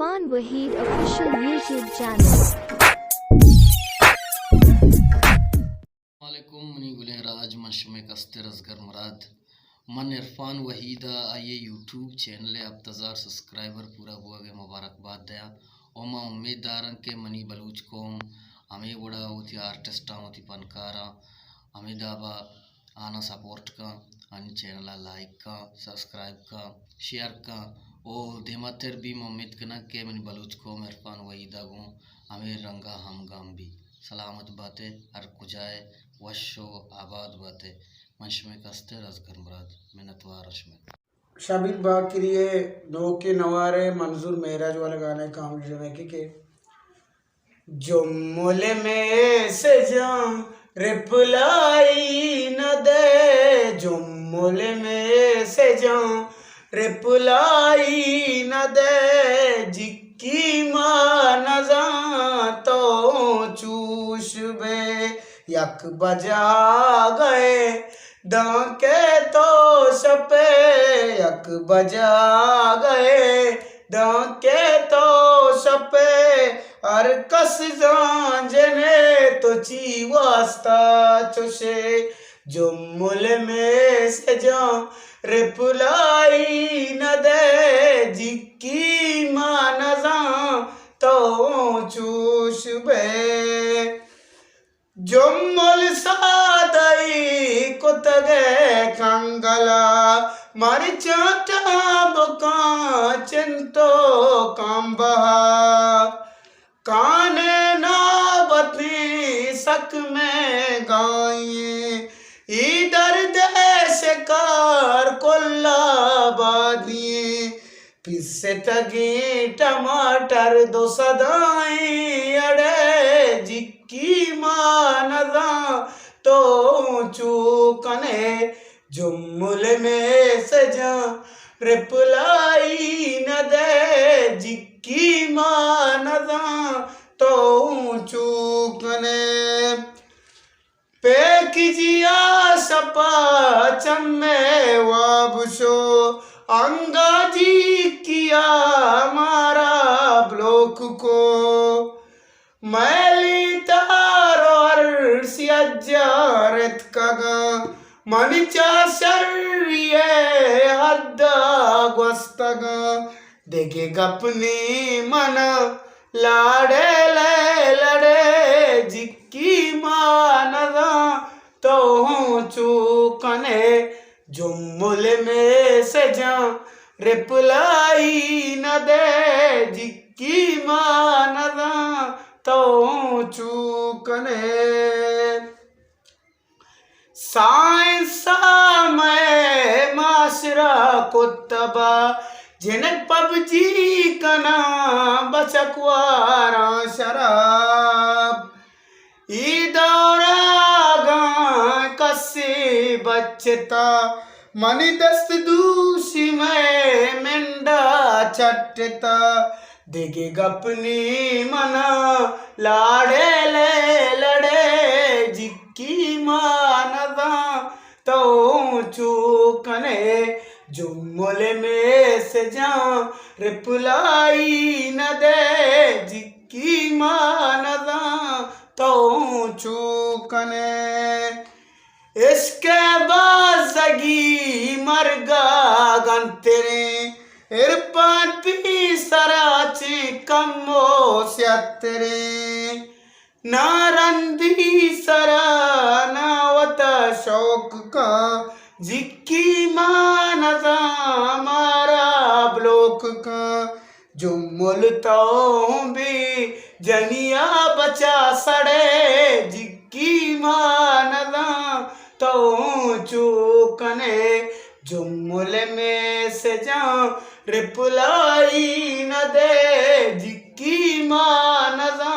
Irfan Waheed official YouTube channel. वालेकुम money गुले राज मशमे कस्तर असगर मुराद मन इरफान वहीदा आइए यूट्यूब चैनल अब तज़ार सब्सक्राइबर पूरा हुआ वे मुबारकबाद दया और मैं उम्मीददार के मनी बलूच कौम हमें बड़ा होती आर्टिस्टा होती फनकारा हमें दाबा आना सपोर्ट का आनी चैनल लाइक का सब्सक्राइब का शेयर का और देमातर भी मैं उम्मीद करना के मनी बलूच कौम इरफान वहीदा को हमें रंगा हम गाम भी सलामत बातें हर कुजाए वशो आबाद बातें मंश में कस्तर असगर मुराद मिन्नतवार रश्म शाबिर बाग के लिए दो के नवारे मंजूर मेराज वाला गाने काम जमे के जो मोले में से जाम रिप्लाई न दे जो मोले में से जाम रिप्लाई न दे जिक्की मां नजा तो चूश बे यक बजा गए डाके तो सपे यक बजा गए डाके तो सपे हर कस जाने तो ची वास्ता चुशे जो मुल में से जा रिप्लाई न दे जिक्की मां नजा तो चूश बे जुम्मल सादई कुतगे कंगला मारी चाटा बुका चिंतो कांबहा काने ना बती सक में गाये इधर देश कार कोल्ला बादिए पिस्से तगी टमाटर दो सदाई अड़े जिक्की मां नजा तो चूकने जुम्मुल में से जा रिप्लाई न दे जिक्की मां नजा तो चूकने पे कीजिया सपा चम्मे वाबुशो अंगाजी किया मारा ब्लॉक को मैली तारो अर्सियाजारत कगा मनिचा शर्रिये हद्दा gwastगा देखे गपनी मन लाड़े ले लड़े जिक्की मां नजा तो चूकने जुम्मुल में से जा रिप्लाई न दे जिक्की मां नजा तो चूकने साइंसा में माशरा कुत्तबा जिन पबजी कना बचकवारा शराब ईदौरा कसी बचता मनी दस्त दूसी में मिंडा चटता देगे गपनी मना लाड़े ले लड़े जिक्की मां नजा तो चूकने जुम्मुल में से जा रिप्लाई न दे जिक्की मां नजा तो चूकने इसके बाज़गी मरगा गंतरे इरफान पी सराची कमो स्यातरे नारंदी सरा नावत शौक का जिक्की मां नजा मारा ब्लॉक का जुम्मुल तो भी जनिया बचा सड़े जिक्की मां नजा तो चूकने जुम्मुल में से जा रिप्लाई न दे जिक्की मां नजा